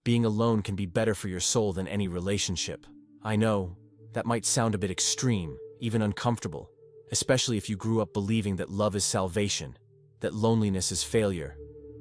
Being alone can be better for your soul than any relationship. I know, that might sound a bit extreme, even uncomfortable, especially if you grew up believing that love is salvation, that loneliness is failure,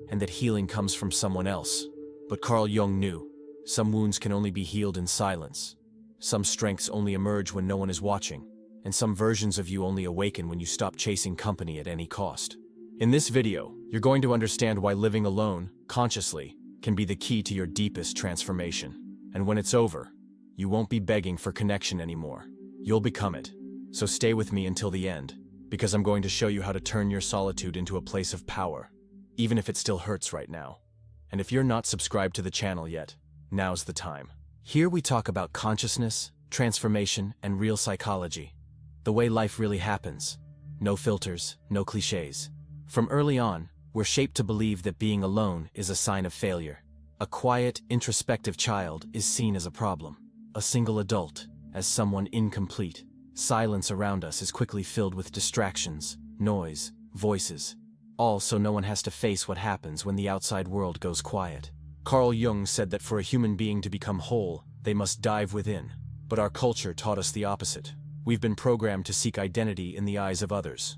and that healing comes from someone else. But Carl Jung knew, some wounds can only be healed in silence. Some strengths only emerge when no one is watching, and some versions of you only awaken when you stop chasing company at any cost. In this video, you're going to understand why living alone, consciously, can be the key to your deepest transformation. And when it's over, you won't be begging for connection anymore. You'll become it. So stay with me until the end, because I'm going to show you how to turn your solitude into a place of power, even if it still hurts right now. And if you're not subscribed to the channel yet, now's the time. Here we talk about consciousness, transformation, and real psychology. The way life really happens. No filters, no cliches. From early on, we're shaped to believe that being alone is a sign of failure. A quiet, introspective child is seen as a problem. A single adult as someone incomplete. Silence around us is quickly filled with distractions, noise, voices. All so no one has to face what happens when the outside world goes quiet. Carl Jung said that for a human being to become whole, they must dive within. But our culture taught us the opposite. We've been programmed to seek identity in the eyes of others.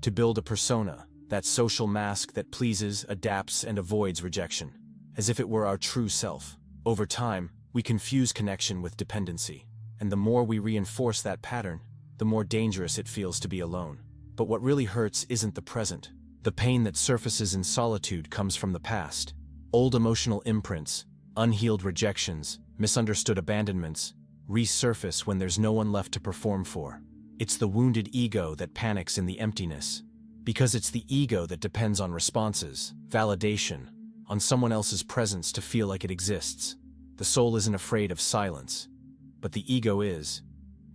To build a persona, that social mask that pleases, adapts, and avoids rejection, as if it were our true self. Over time, we confuse connection with dependency, and the more we reinforce that pattern, the more dangerous it feels to be alone. But what really hurts isn't the present. The pain that surfaces in solitude comes from the past. Old emotional imprints, unhealed rejections, misunderstood abandonments, resurface when there's no one left to perform for. It's the wounded ego that panics in the emptiness. Because it's the ego that depends on responses, validation, on someone else's presence to feel like it exists. The soul isn't afraid of silence, but the ego is,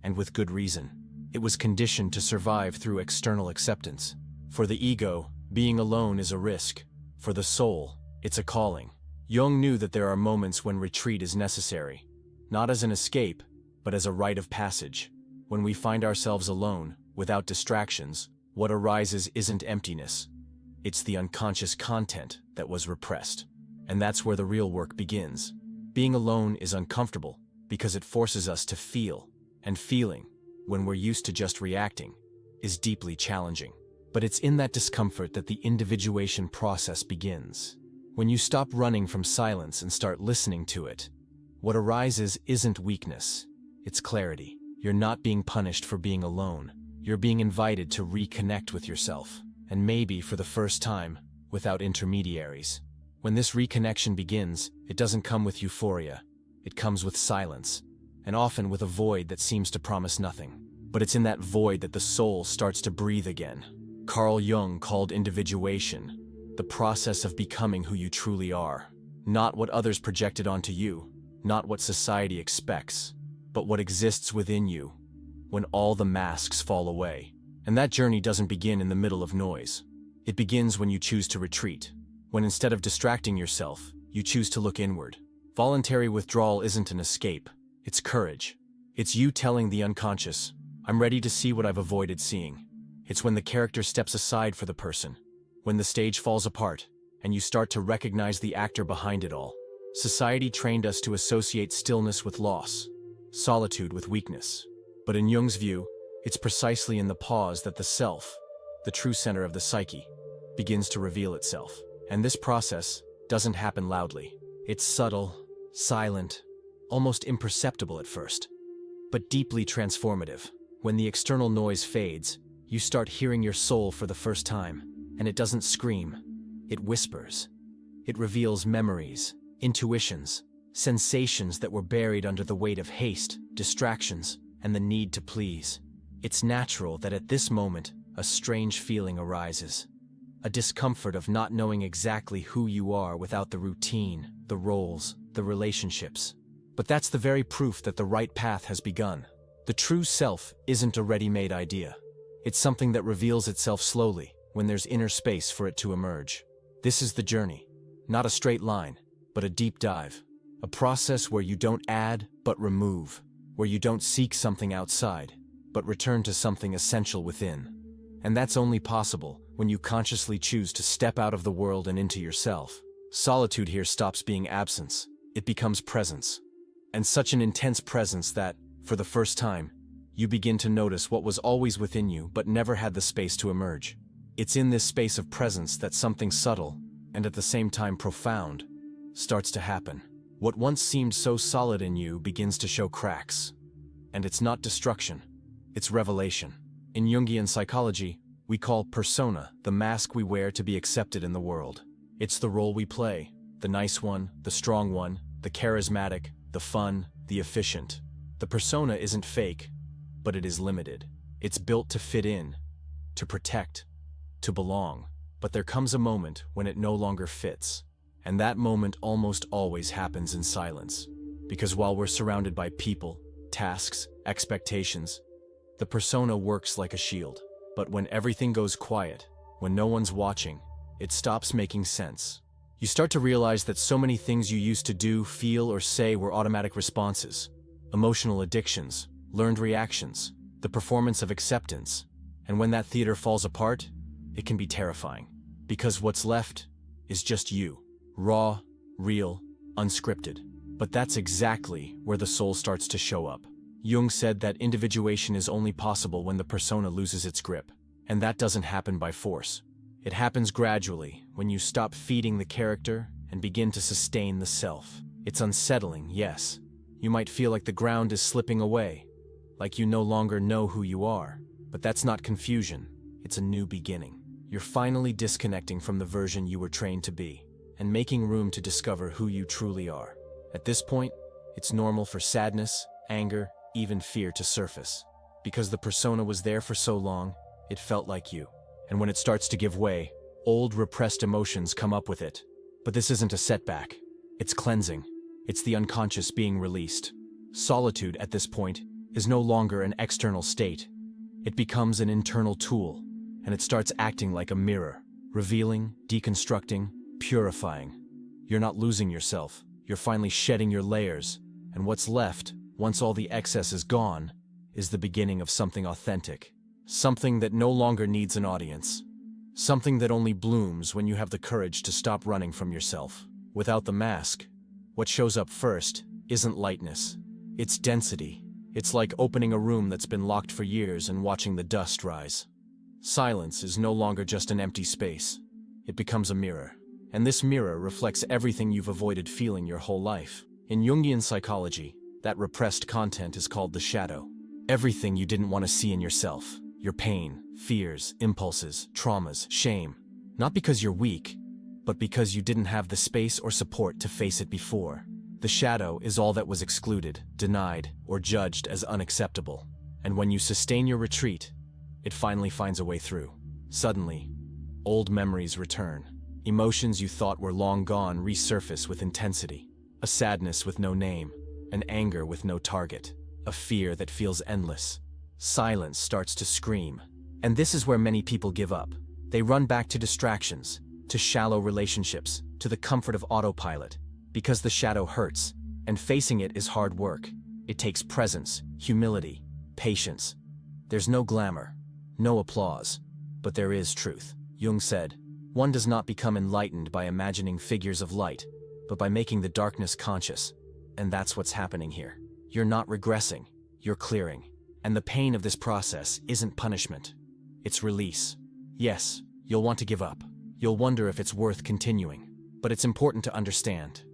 and with good reason. It was conditioned to survive through external acceptance. For the ego, being alone is a risk. For the soul, it's a calling. Jung knew that there are moments when retreat is necessary, not as an escape, but as a rite of passage. When we find ourselves alone, without distractions, what arises isn't emptiness. It's the unconscious content that was repressed. And that's where the real work begins. Being alone is uncomfortable because it forces us to feel, and feeling, when we're used to just reacting, is deeply challenging. But it's in that discomfort that the individuation process begins. When you stop running from silence and start listening to it, what arises isn't weakness, it's clarity. You're not being punished for being alone. You're being invited to reconnect with yourself, and maybe for the first time, without intermediaries. When this reconnection begins, it doesn't come with euphoria. It comes with silence, and often with a void that seems to promise nothing. But it's in that void that the soul starts to breathe again. Carl Jung called individuation the process of becoming who you truly are. Not what others projected onto you, not what society expects, but what exists within you, when all the masks fall away. And that journey doesn't begin in the middle of noise. It begins when you choose to retreat, when instead of distracting yourself, you choose to look inward. Voluntary withdrawal isn't an escape, it's courage. It's you telling the unconscious, I'm ready to see what I've avoided seeing. It's when the character steps aside for the person, when the stage falls apart, and you start to recognize the actor behind it all. Society trained us to associate stillness with loss, solitude with weakness. But in Jung's view, it's precisely in the pause that the self, the true center of the psyche, begins to reveal itself. And this process doesn't happen loudly. It's subtle, silent, almost imperceptible at first, but deeply transformative. When the external noise fades, you start hearing your soul for the first time, and it doesn't scream, it whispers. It reveals memories, intuitions, sensations that were buried under the weight of haste, distractions, and the need to please. It's natural that at this moment, a strange feeling arises. A discomfort of not knowing exactly who you are without the routine, the roles, the relationships. But that's the very proof that the right path has begun. The true self isn't a ready-made idea. It's something that reveals itself slowly, when there's inner space for it to emerge. This is the journey. Not a straight line, but a deep dive. A process where you don't add, but remove. Where you don't seek something outside, but return to something essential within. And that's only possible when you consciously choose to step out of the world and into yourself. Solitude here stops being absence. it becomes presence. And such an intense presence that, for the first time, you begin to notice what was always within you but never had the space to emerge. It's in this space of presence that something subtle, and at the same time profound, starts to happen. What once seemed so solid in you begins to show cracks. And it's not destruction, it's revelation. In Jungian psychology, we call persona the mask we wear to be accepted in the world. It's the role we play, the nice one, the strong one, the charismatic, the fun, the efficient. The persona isn't fake, but it is limited. It's built to fit in, to protect, to belong. But there comes a moment when it no longer fits. And that moment almost always happens in silence. Because while we're surrounded by people, tasks, expectations, the persona works like a shield. But when everything goes quiet, when no one's watching, it stops making sense. You start to realize that so many things you used to do, feel, or say were automatic responses. Emotional addictions, learned reactions, the performance of acceptance. And when that theater falls apart, it can be terrifying. Because what's left is just you. Raw, real, unscripted. But that's exactly where the soul starts to show up. Jung said that individuation is only possible when the persona loses its grip. And that doesn't happen by force. It happens gradually, when you stop feeding the character and begin to sustain the self. It's unsettling, yes. You might feel like the ground is slipping away, like you no longer know who you are. But that's not confusion, it's a new beginning. You're finally disconnecting from the version you were trained to be, and making room to discover who you truly are. At this point, it's normal for sadness, anger, even fear to surface. Because the persona was there for so long, it felt like you. And when it starts to give way, old repressed emotions come up with it. But this isn't a setback. It's cleansing. It's the unconscious being released. Solitude, at this point, is no longer an external state. It becomes an internal tool, and it starts acting like a mirror, revealing, deconstructing, purifying. You're not losing yourself. You're finally shedding your layers, and what's left, once all the excess is gone, is the beginning of something authentic. Something that no longer needs an audience. Something that only blooms when you have the courage to stop running from yourself. Without the mask, what shows up first isn't lightness. It's density. It's like opening a room that's been locked for years and watching the dust rise. Silence is no longer just an empty space. It becomes a mirror. And this mirror reflects everything you've avoided feeling your whole life. In Jungian psychology, that repressed content is called the shadow. Everything you didn't want to see in yourself. Your pain, fears, impulses, traumas, shame. Not because you're weak, but because you didn't have the space or support to face it before. The shadow is all that was excluded, denied, or judged as unacceptable. And when you sustain your retreat, it finally finds a way through. Suddenly, old memories return. Emotions you thought were long gone resurface with intensity. A sadness with no name, an anger with no target, a fear that feels endless. Silence starts to scream. And this is where many people give up. They run back to distractions, to shallow relationships, to the comfort of autopilot. Because the shadow hurts, and facing it is hard work. It takes presence, humility, patience. There's no glamour, no applause, but there is truth. Jung said, one does not become enlightened by imagining figures of light, but by making the darkness conscious. And that's what's happening here. You're not regressing, you're clearing. And the pain of this process isn't punishment. It's release. Yes, you'll want to give up. You'll wonder if it's worth continuing. But it's important to understand.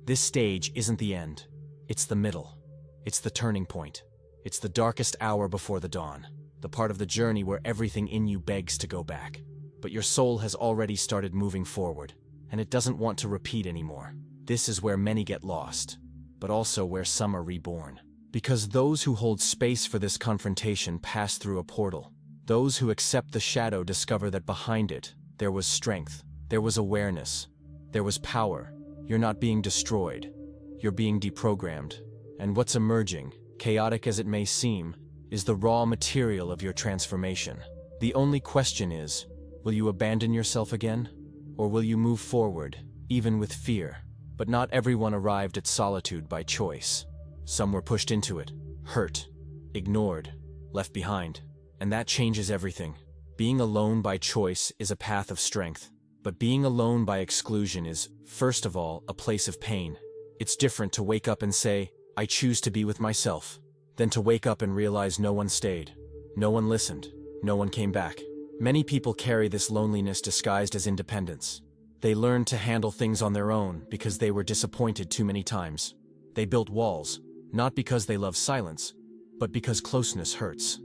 This stage isn't the end. It's the middle. It's the turning point. It's the darkest hour before the dawn. The part of the journey where everything in you begs to go back. But your soul has already started moving forward, and it doesn't want to repeat anymore. This is where many get lost, but also where some are reborn. Because those who hold space for this confrontation pass through a portal. Those who accept the shadow discover that behind it, there was strength, there was awareness, there was power. You're not being destroyed, you're being deprogrammed. And what's emerging, chaotic as it may seem, is the raw material of your transformation. The only question is, will you abandon yourself again? Or will you move forward, even with fear? But not everyone arrived at solitude by choice. Some were pushed into it, hurt, ignored, left behind. And that changes everything. Being alone by choice is a path of strength. But being alone by exclusion is, first of all, a place of pain. It's different to wake up and say, I choose to be with myself, than to wake up and realize no one stayed, no one listened, no one came back. Many people carry this loneliness disguised as independence. They learned to handle things on their own because they were disappointed too many times. They built walls, not because they love silence, but because closeness hurts.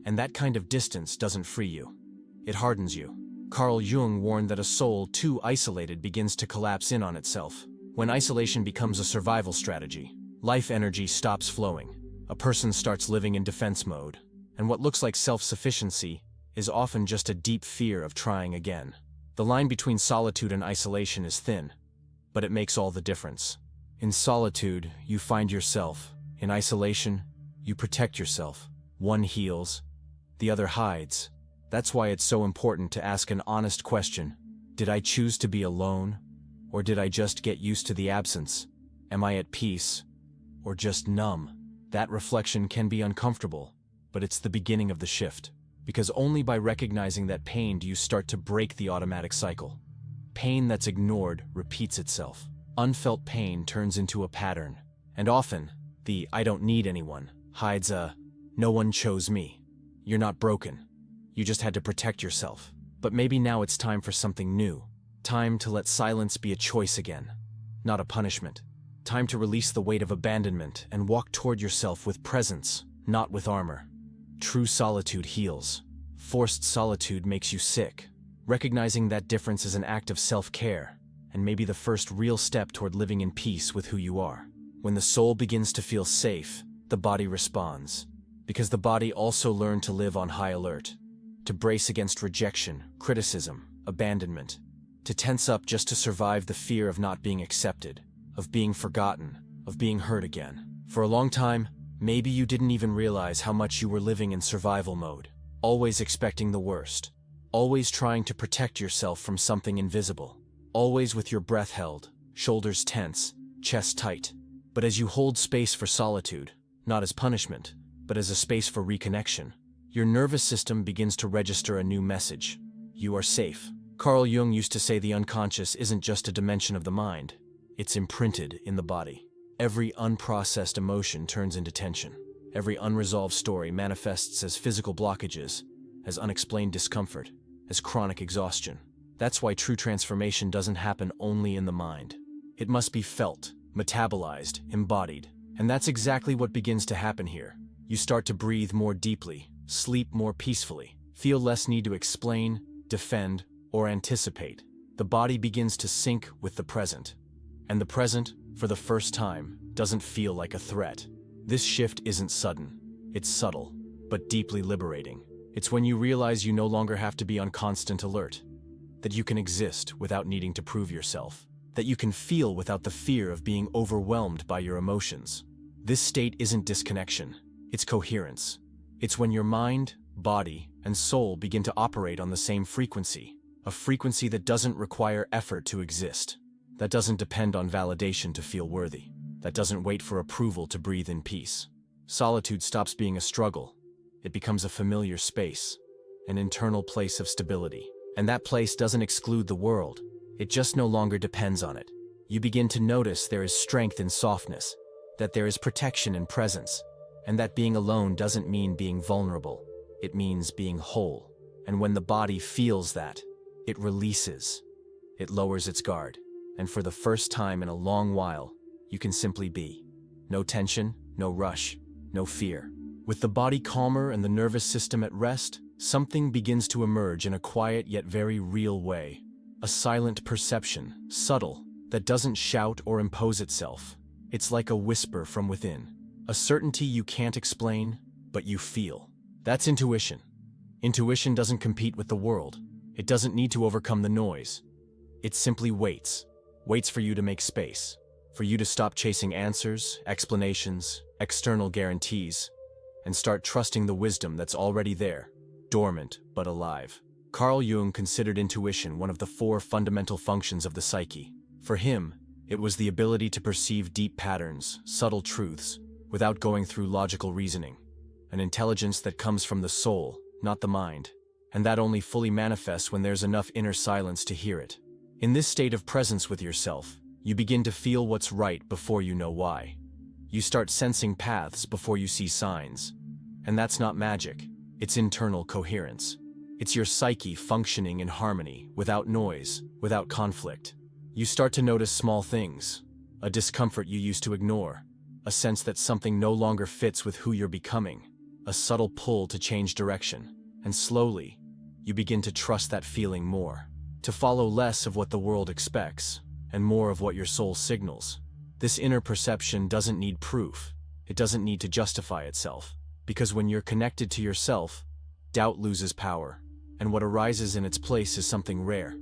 And that kind of distance doesn't free you. It hardens you. Carl Jung warned that a soul too isolated begins to collapse in on itself. When isolation becomes a survival strategy, life energy stops flowing. A person starts living in defense mode, and what looks like self-sufficiency is often just a deep fear of trying again. The line between solitude and isolation is thin, but it makes all the difference. In solitude, you find yourself. In isolation, you protect yourself. One heals, the other hides. That's why it's so important to ask an honest question. Did I choose to be alone? Or did I just get used to the absence? Am I at peace? Or just numb? That reflection can be uncomfortable, but it's the beginning of the shift. Because only by recognizing that pain do you start to break the automatic cycle. Pain that's ignored repeats itself. Unfelt pain turns into a pattern. And often, the I don't need anyone hides a no one chose me. You're not broken. You just had to protect yourself. But maybe now it's time for something new. Time to let silence be a choice again, not a punishment. Time to release the weight of abandonment and walk toward yourself with presence, not with armor. True solitude heals. Forced solitude makes you sick. Recognizing that difference is an act of self-care, and maybe the first real step toward living in peace with who you are. When the soul begins to feel safe, the body responds. Because the body also learned to live on high alert. To brace against rejection, criticism, abandonment. To tense up just to survive the fear of not being accepted, of being forgotten, of being hurt again. For a long time, maybe you didn't even realize how much you were living in survival mode. Always expecting the worst. Always trying to protect yourself from something invisible. Always with your breath held, shoulders tense, chest tight. But as you hold space for solitude, not as punishment, but as a space for reconnection, your nervous system begins to register a new message. You are safe. Carl Jung used to say the unconscious isn't just a dimension of the mind, it's imprinted in the body. Every unprocessed emotion turns into tension. Every unresolved story manifests as physical blockages, as unexplained discomfort, as chronic exhaustion. That's why true transformation doesn't happen only in the mind. It must be felt, metabolized, embodied. And that's exactly what begins to happen here. You start to breathe more deeply, sleep more peacefully, feel less need to explain, defend, or anticipate. The body begins to sync with the present. And the present, for the first time, doesn't feel like a threat. This shift isn't sudden. It's subtle, but deeply liberating. It's when you realize you no longer have to be on constant alert. That you can exist without needing to prove yourself. That you can feel without the fear of being overwhelmed by your emotions. This state isn't disconnection. It's coherence. It's when your mind, body, and soul begin to operate on the same frequency. A frequency that doesn't require effort to exist. That doesn't depend on validation to feel worthy. That doesn't wait for approval to breathe in peace. Solitude stops being a struggle. It becomes a familiar space, an internal place of stability. And that place doesn't exclude the world. It just no longer depends on it. You begin to notice there is strength in softness, that there is protection in presence, and that being alone doesn't mean being vulnerable. It means being whole. And when the body feels that, it releases. It lowers its guard. And for the first time in a long while, you can simply be. No tension, no rush, no fear. With the body calmer and the nervous system at rest, something begins to emerge in a quiet yet very real way. A silent perception, subtle, that doesn't shout or impose itself. It's like a whisper from within. A certainty you can't explain, but you feel. That's intuition. Intuition doesn't compete with the world. It doesn't need to overcome the noise. It simply waits. Waits for you to make space. For you to stop chasing answers, explanations, external guarantees, and start trusting the wisdom that's already there, dormant but alive. Carl Jung considered intuition one of the 4 fundamental functions of the psyche. For him, it was the ability to perceive deep patterns, subtle truths, without going through logical reasoning. An intelligence that comes from the soul, not the mind, and that only fully manifests when there's enough inner silence to hear it. In this state of presence with yourself, You begin to feel what's right before you know why. You start sensing paths before you see signs. And that's not magic, it's internal coherence. It's your psyche functioning in harmony, without noise, without conflict. You start to notice small things, a discomfort you used to ignore, a sense that something no longer fits with who you're becoming, a subtle pull to change direction, and slowly, you begin to trust that feeling more, to follow less of what the world expects, and more of what your soul signals. This inner perception doesn't need proof, it doesn't need to justify itself, because when you're connected to yourself, doubt loses power, and what arises in its place is something rare,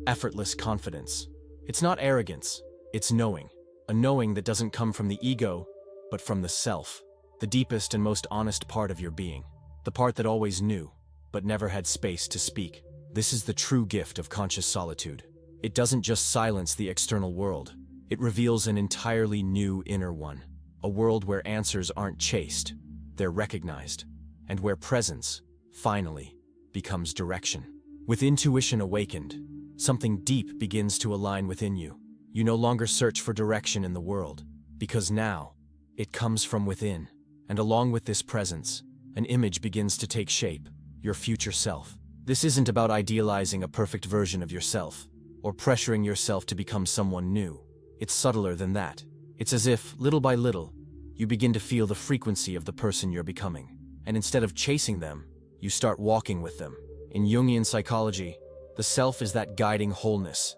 effortless confidence. It's not arrogance, it's knowing, a knowing that doesn't come from the ego, but from the self, the deepest and most honest part of your being, the part that always knew, but never had space to speak. This is the true gift of conscious solitude. It doesn't just silence the external world, it reveals an entirely new inner one, a world where answers aren't chased, they're recognized, and where presence, finally, becomes direction. With intuition awakened, something deep begins to align within you. You no longer search for direction in the world, because now, it comes from within, and along with this presence, an image begins to take shape, your future self. This isn't about idealizing a perfect version of yourself, or pressuring yourself to become someone new. It's subtler than that. It's as if, little by little, you begin to feel the frequency of the person you're becoming. And instead of chasing them, you start walking with them. In Jungian psychology, the self is that guiding wholeness,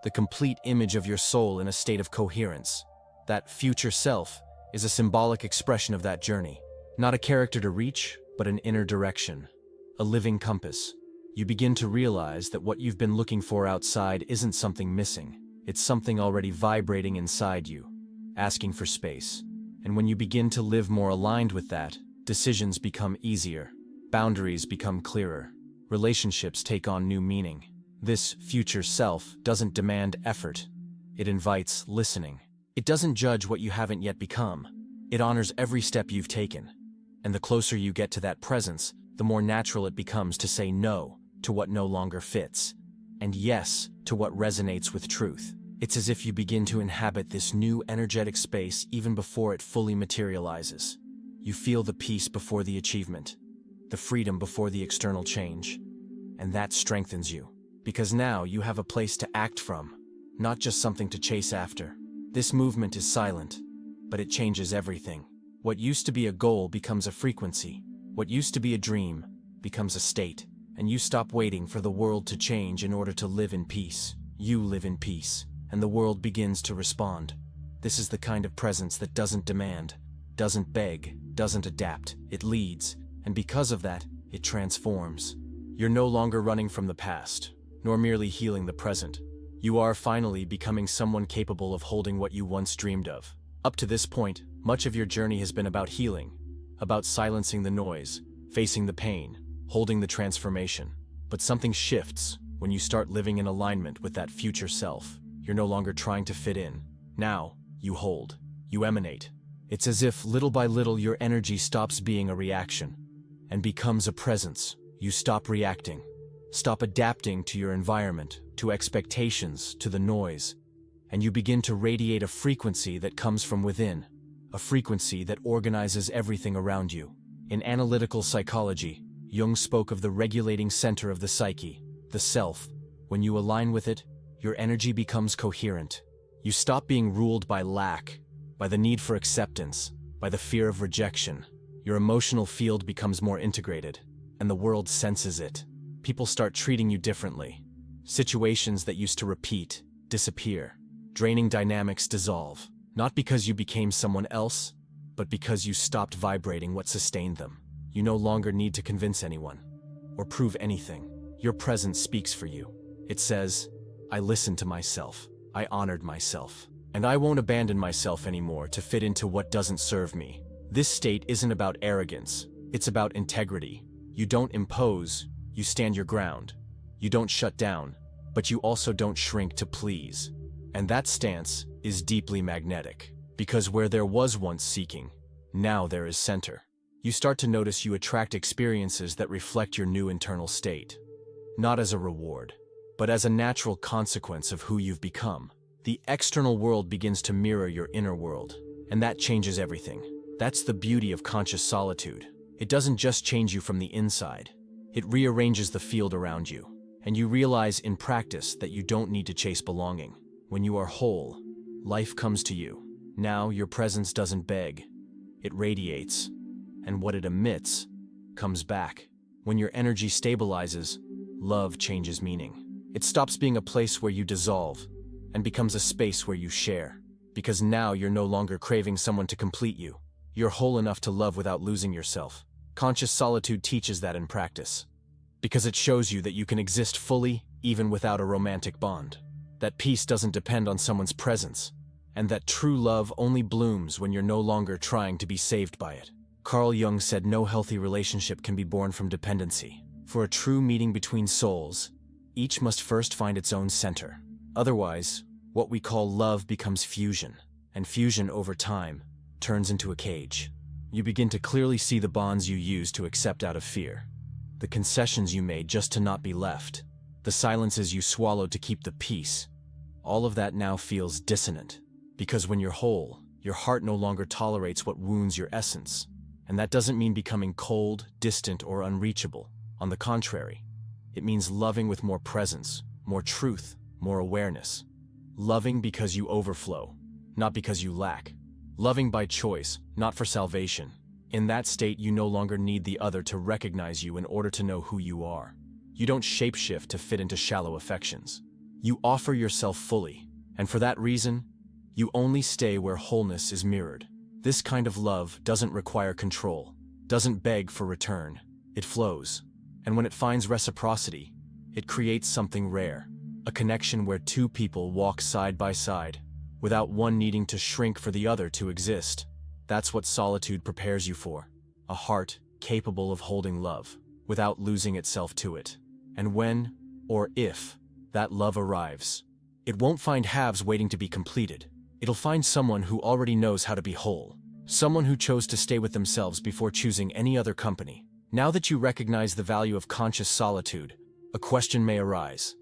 the complete image of your soul in a state of coherence. That future self is a symbolic expression of that journey. Not a character to reach, but an inner direction, a living compass. You begin to realize that what you've been looking for outside isn't something missing. It's something already vibrating inside you, asking for space. And when you begin to live more aligned with that, decisions become easier, boundaries become clearer, relationships take on new meaning. This future self doesn't demand effort. It invites listening. It doesn't judge what you haven't yet become. It honors every step you've taken. And the closer you get to that presence, the more natural it becomes to say no to what no longer fits, and yes to what resonates with truth. It's as if you begin to inhabit this new energetic space even before it fully materializes. You feel the peace before the achievement, the freedom before the external change, and that strengthens you, because now you have a place to act from, not just something to chase after. This movement is silent, but it changes everything. What used to be a goal becomes a frequency. What used to be a dream becomes a state, and you stop waiting for the world to change in order to live in peace. You live in peace, and the world begins to respond. This is the kind of presence that doesn't demand, doesn't beg, doesn't adapt. It leads, and because of that, it transforms. You're no longer running from the past, nor merely healing the present. You are finally becoming someone capable of holding what you once dreamed of. Up to this point, much of your journey has been about healing, about silencing the noise, facing the pain, holding the transformation. But something shifts when you start living in alignment with that future self. You're no longer trying to fit in. Now, you hold. You emanate. It's as if little by little your energy stops being a reaction and becomes a presence. You stop reacting, stop adapting to your environment, to expectations, to the noise, and you begin to radiate a frequency that comes from within, a frequency that organizes everything around you. In analytical psychology, Jung spoke of the regulating center of the psyche, the self. When you align with it, your energy becomes coherent. You stop being ruled by lack, by the need for acceptance, by the fear of rejection. Your emotional field becomes more integrated, and the world senses it. People start treating you differently. Situations that used to repeat disappear. Draining dynamics dissolve, not because you became someone else, but because you stopped vibrating what sustained them. You no longer need to convince anyone or prove anything. Your presence speaks for you. It says, I listened to myself, I honored myself, and I won't abandon myself anymore to fit into what doesn't serve me. This state isn't about arrogance, it's about integrity. You don't impose, you stand your ground. You don't shut down, but you also don't shrink to please. And that stance is deeply magnetic, because where there was once seeking, now there is center. You start to notice you attract experiences that reflect your new internal state, not as a reward, but as a natural consequence of who you've become. the external world begins to mirror your inner world, and that changes everything. That's the beauty of conscious solitude. It doesn't just change you from the inside, it rearranges the field around you, and you realize in practice that you don't need to chase belonging. When you are whole, life comes to you. Now your presence doesn't beg, it radiates, and what it emits comes back. When your energy stabilizes, love changes meaning. It stops being a place where you dissolve and becomes a space where you share. Because now you're no longer craving someone to complete you. You're whole enough to love without losing yourself. Conscious solitude teaches that in practice. Because it shows you that you can exist fully even without a romantic bond. That peace doesn't depend on someone's presence. And that true love only blooms when you're no longer trying to be saved by it. Carl Jung said no healthy relationship can be born from dependency. For a true meeting between souls, each must first find its own center. Otherwise, what we call love becomes fusion, and fusion over time turns into a cage. You begin to clearly see the bonds you used to accept out of fear, the concessions you made just to not be left, the silences you swallowed to keep the peace. All of that now feels dissonant, because when you're whole, your heart no longer tolerates what wounds your essence. And that doesn't mean becoming cold, distant, or unreachable. On the contrary, it means loving with more presence, more truth, more awareness. Loving because you overflow, not because you lack. Loving by choice, not for salvation. In that state, you no longer need the other to recognize you in order to know who you are. You don't shapeshift to fit into shallow affections. You offer yourself fully, and for that reason, you only stay where wholeness is mirrored. This kind of love doesn't require control, doesn't beg for return. It flows, and when it finds reciprocity, it creates something rare. A connection where two people walk side by side, without one needing to shrink for the other to exist. That's what solitude prepares you for. A heart capable of holding love, without losing itself to it. And when, or if, that love arrives, it won't find halves waiting to be completed. It'll find someone who already knows how to be whole. Someone who chose to stay with themselves before choosing any other company. Now that you recognize the value of conscious solitude, a question may arise.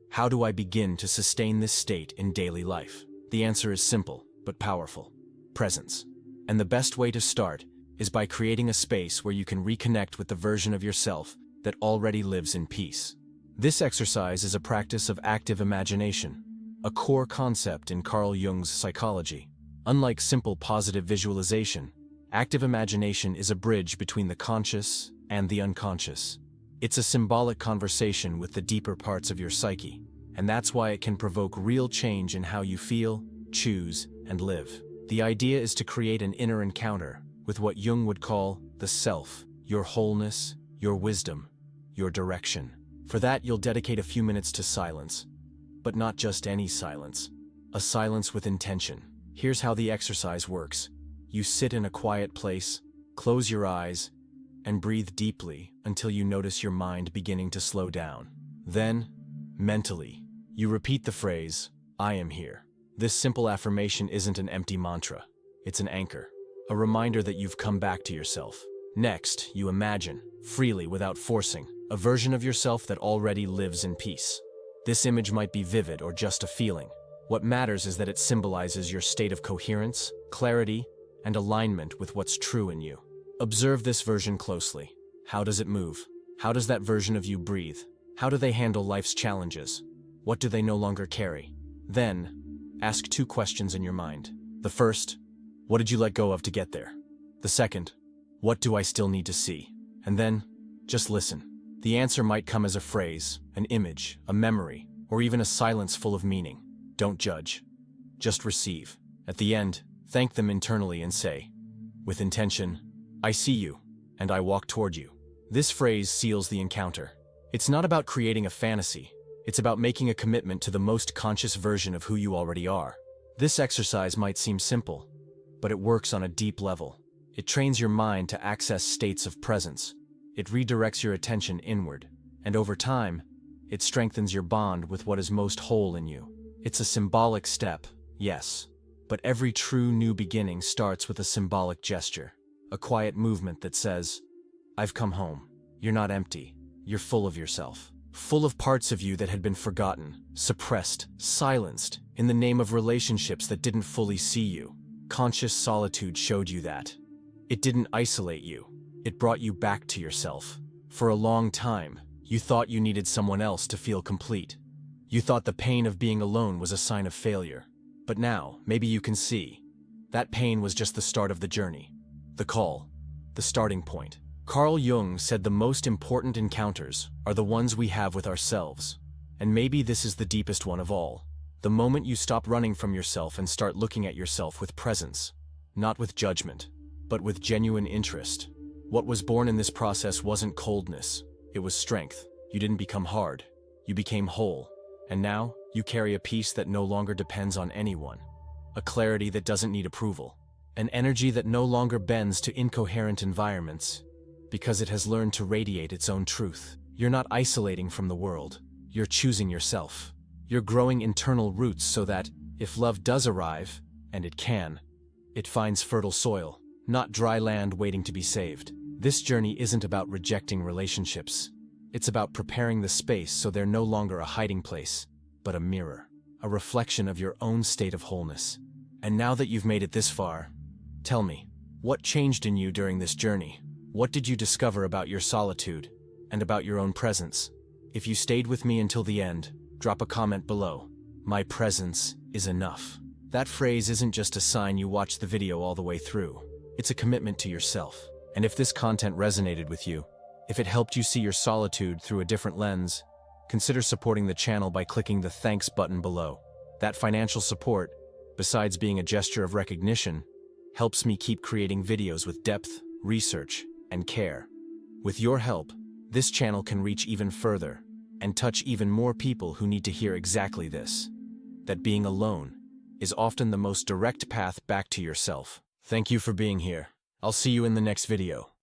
How do I begin to sustain this state in daily life? The answer is simple, but powerful. Presence. And the best way to start is by creating a space where you can reconnect with the version of yourself that already lives in peace. This exercise is a practice of active imagination, a core concept in Carl Jung's psychology. Unlike simple positive visualization, active imagination is a bridge between the conscious and the unconscious. It's a symbolic conversation with the deeper parts of your psyche, and that's why it can provoke real change in how you feel, choose, and live. The idea is to create an inner encounter with what Jung would call the self, your wholeness, your wisdom, your direction. For that, you'll dedicate a few minutes to silence, but not just any silence, a silence with intention. Here's how the exercise works. You sit in a quiet place, close your eyes, and breathe deeply until you notice your mind beginning to slow down. Then, mentally, you repeat the phrase, "I am here." This simple affirmation isn't an empty mantra. It's an anchor, a reminder that you've come back to yourself. Next, you imagine, freely without forcing, a version of yourself that already lives in peace. This image might be vivid or just a feeling. What matters is that it symbolizes your state of coherence, clarity, and alignment with what's true in you. Observe this version closely. How does it move? How does that version of you breathe? How do they handle life's challenges? What do they no longer carry? Then, ask two questions in your mind. The first, what did you let go of to get there? The second, what do I still need to see? And then, just listen. The answer might come as a phrase, an image, a memory, or even a silence full of meaning. Don't judge. Just receive. At the end, thank them internally and say, with intention, "I see you, and I walk toward you." This phrase seals the encounter. It's not about creating a fantasy. It's about making a commitment to the most conscious version of who you already are. This exercise might seem simple, but it works on a deep level. It trains your mind to access states of presence. It redirects your attention inward, and over time, it strengthens your bond with what is most whole in you. It's a symbolic step, yes, but every true new beginning starts with a symbolic gesture, a quiet movement that says, "I've come home." You're not empty. You're full of yourself. Full of parts of you that had been forgotten, suppressed, silenced, in the name of relationships that didn't fully see you. Conscious solitude showed you that. It didn't isolate you. It brought you back to yourself. For a long time, you thought you needed someone else to feel complete. You thought the pain of being alone was a sign of failure. But now, maybe you can see. That pain was just the start of the journey. The call. The starting point. Carl Jung said the most important encounters are the ones we have with ourselves. And maybe this is the deepest one of all. The moment you stop running from yourself and start looking at yourself with presence. Not with judgment, but with genuine interest. What was born in this process wasn't coldness. It was strength. You didn't become hard. You became whole. And now, you carry a peace that no longer depends on anyone. A clarity that doesn't need approval. An energy that no longer bends to incoherent environments, because it has learned to radiate its own truth. You're not isolating from the world. You're choosing yourself. You're growing internal roots so that, if love does arrive, and it can, it finds fertile soil, not dry land waiting to be saved. This journey isn't about rejecting relationships. It's about preparing the space so they're no longer a hiding place, but a mirror, a reflection of your own state of wholeness. And now that you've made it this far, tell me, what changed in you during this journey? What did you discover about your solitude and about your own presence? If you stayed with me until the end, drop a comment below. My presence is enough. That phrase isn't just a sign you watched the video all the way through. It's a commitment to yourself. And if this content resonated with you, if it helped you see your solitude through a different lens, consider supporting the channel by clicking the thanks button below. That financial support, besides being a gesture of recognition, helps me keep creating videos with depth, research, and care. With your help, this channel can reach even further and touch even more people who need to hear exactly this. That being alone is often the most direct path back to yourself. Thank you for being here. I'll see you in the next video.